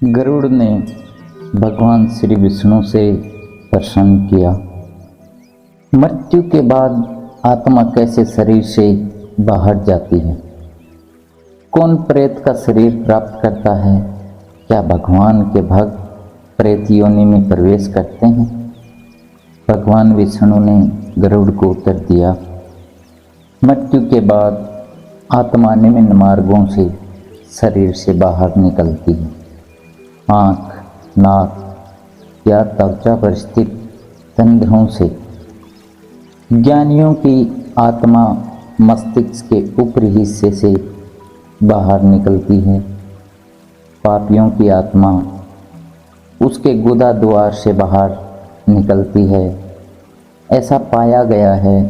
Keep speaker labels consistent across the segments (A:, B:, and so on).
A: गरुड़ ने भगवान श्री विष्णु से प्रश्न किया, मृत्यु के बाद आत्मा कैसे शरीर से बाहर जाती है? कौन प्रेत का शरीर प्राप्त करता है? क्या भगवान के भक्त प्रेत योनि में प्रवेश करते हैं? भगवान विष्णु ने गरुड़ को उत्तर दिया, मृत्यु के बाद आत्मा निम्न मार्गों से शरीर से बाहर निकलती है। आँख, नाक या त्वचा पर स्थित तंत्रों से। ज्ञानियों की आत्मा मस्तिष्क के ऊपरी हिस्से से बाहर निकलती है। पापियों की आत्मा उसके गुदा द्वार से बाहर निकलती है। ऐसा पाया गया है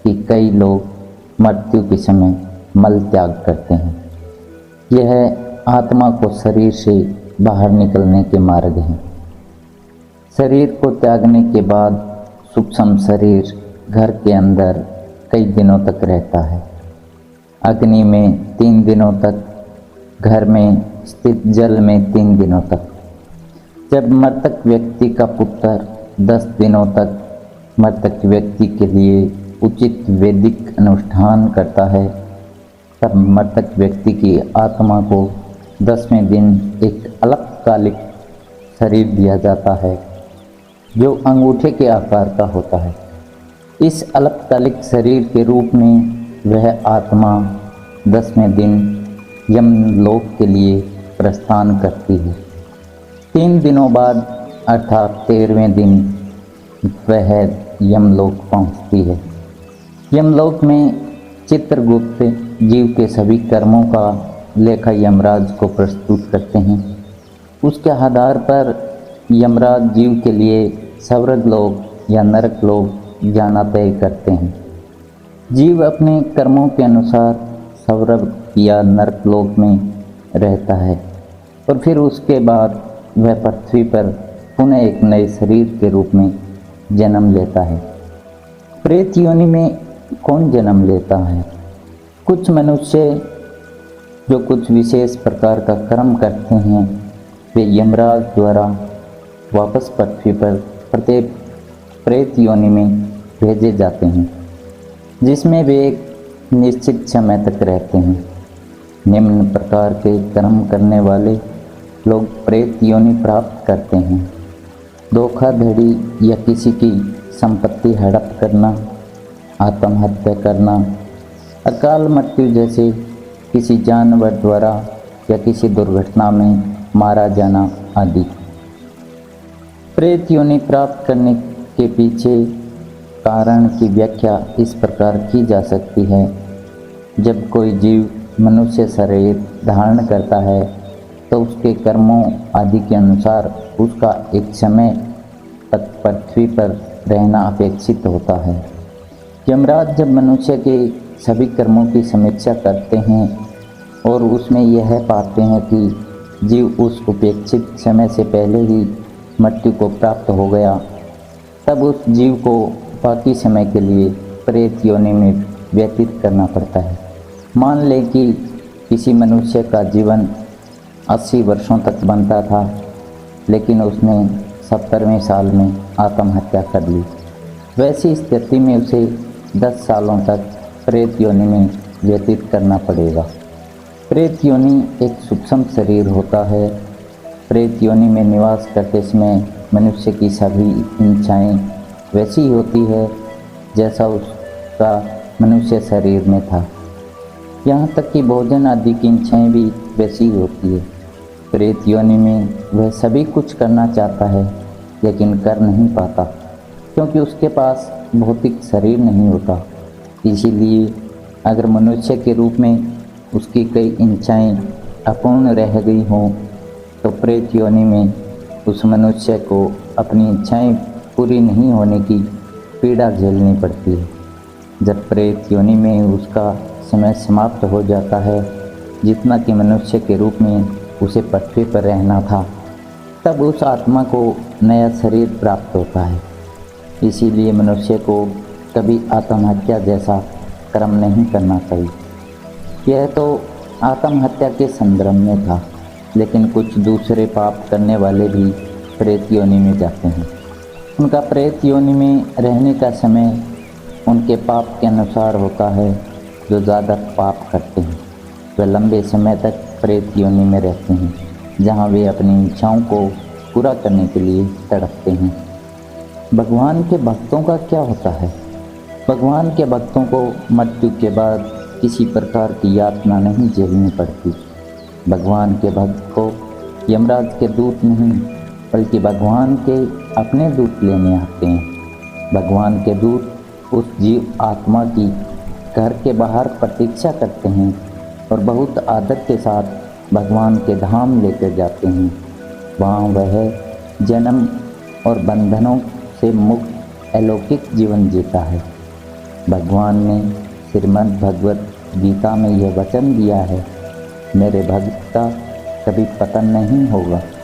A: कि कई लोग मृत्यु के समय मल त्याग करते हैं। यह आत्मा को शरीर से बाहर निकलने के मार्ग हैं। शरीर को त्यागने के बाद सूक्ष्म शरीर घर के अंदर कई दिनों तक रहता है। अग्नि में 3 दिनों तक, घर में स्थित जल में 3 दिनों तक। जब मृतक व्यक्ति का पुत्र 10 दिनों तक मृतक व्यक्ति के लिए उचित वैदिक अनुष्ठान करता है, तब मृतक व्यक्ति की आत्मा को 10वें दिन एक अल्पकालिक शरीर दिया जाता है जो अंगूठे के आकार का होता है। इस अल्पकालिक शरीर के रूप में वह आत्मा 10वें दिन यमलोक के लिए प्रस्थान करती है। 3 दिनों बाद अर्थात 13वें दिन वह यमलोक पहुंचती है। यमलोक में चित्रगुप्त जीव के सभी कर्मों का लेखा यमराज को प्रस्तुत करते हैं। उसके आधार पर यमराज जीव के लिए स्वर्ग लोक या नरक लोक जाना तय करते हैं। जीव अपने कर्मों के अनुसार स्वर्ग या नरक लोक में रहता है और फिर उसके बाद वह पृथ्वी पर पुनः एक नए शरीर के रूप में जन्म लेता है। प्रेत योनि में कौन जन्म लेता है? कुछ मनुष्य जो कुछ विशेष प्रकार का कर्म करते हैं, वे यमराज द्वारा वापस पृथ्वी पर प्रत्येक प्रेत योनि में भेजे जाते हैं, जिसमें वे एक निश्चित समय तक रहते हैं। निम्न प्रकार के कर्म करने वाले लोग प्रेत योनि प्राप्त करते हैं। धोखाधड़ी या किसी की संपत्ति हड़प करना, आत्महत्या करना, अकाल मृत्यु जैसे किसी जानवर द्वारा या किसी दुर्घटना में मारा जाना आदि। प्रेत योनि प्राप्त करने के पीछे कारण की व्याख्या इस प्रकार की जा सकती है। जब कोई जीव मनुष्य शरीर धारण करता है तो उसके कर्मों आदि के अनुसार उसका एक समय तक पृथ्वी पर रहना अपेक्षित होता है। यमराज जब मनुष्य के सभी कर्मों की समीक्षा करते हैं और उसमें यह पाते हैं कि जीव उस अपेक्षित समय से पहले ही मृत्यु को प्राप्त हो गया, तब उस जीव को बाकी समय के लिए प्रेत योनि में व्यतीत करना पड़ता है। मान लें कि किसी मनुष्य का जीवन 80 वर्षों तक बनता था, लेकिन उसने 70वें साल में आत्महत्या कर ली। वैसी स्थिति में उसे 10 सालों तक प्रेत योनि में व्यतीत करना पड़ेगा। प्रेत योनि एक सूक्ष्म शरीर होता है। प्रेत योनि में निवास करते समय मनुष्य की सभी इच्छाएं वैसी होती है जैसा उसका मनुष्य शरीर में था। यहाँ तक कि भोजन आदि की इच्छाएं भी वैसी होती है। प्रेत योनि में वह सभी कुछ करना चाहता है लेकिन कर नहीं पाता, क्योंकि उसके पास भौतिक शरीर नहीं होता। इसीलिए अगर मनुष्य के रूप में उसकी कई इच्छाएं अपूर्ण रह गई हों तो प्रेत योनि में उस मनुष्य को अपनी इच्छाएं पूरी नहीं होने की पीड़ा झेलनी पड़ती है। जब प्रेत योनि में उसका समय समाप्त हो जाता है, जितना कि मनुष्य के रूप में उसे पृथ्वी पर रहना था, तब उस आत्मा को नया शरीर प्राप्त होता है। इसीलिए मनुष्य को कभी आत्महत्या जैसा कर्म नहीं करना चाहिए। यह तो आत्महत्या के संदर्भ में था। लेकिन कुछ दूसरे पाप करने वाले भी प्रेत योनि में जाते हैं। उनका प्रेत योनि में रहने का समय उनके पाप के अनुसार होता है। जो ज़्यादा पाप करते हैं वे लंबे समय तक प्रेत योनि में रहते हैं, जहाँ वे अपनी इच्छाओं को पूरा करने के लिए तड़पते हैं। भगवान के भक्तों का क्या होता है? भगवान के भक्तों को मृत्यु के बाद किसी प्रकार की यातना नहीं झेलनी पड़ती। भगवान के भक्त को यमराज के दूत नहीं, बल्कि भगवान के अपने दूत लेने आते हैं। भगवान के दूत उस जीव आत्मा की घर के बाहर प्रतीक्षा करते हैं और बहुत आदर के साथ भगवान के धाम लेकर जाते हैं। वहाँ वह जन्म और बंधनों से मुक्त अलौकिक जीवन जीता है। भगवान ने श्रीमद् भगवत गीता में यह वचन दिया है, मेरे भक्त का कभी पतन नहीं होगा।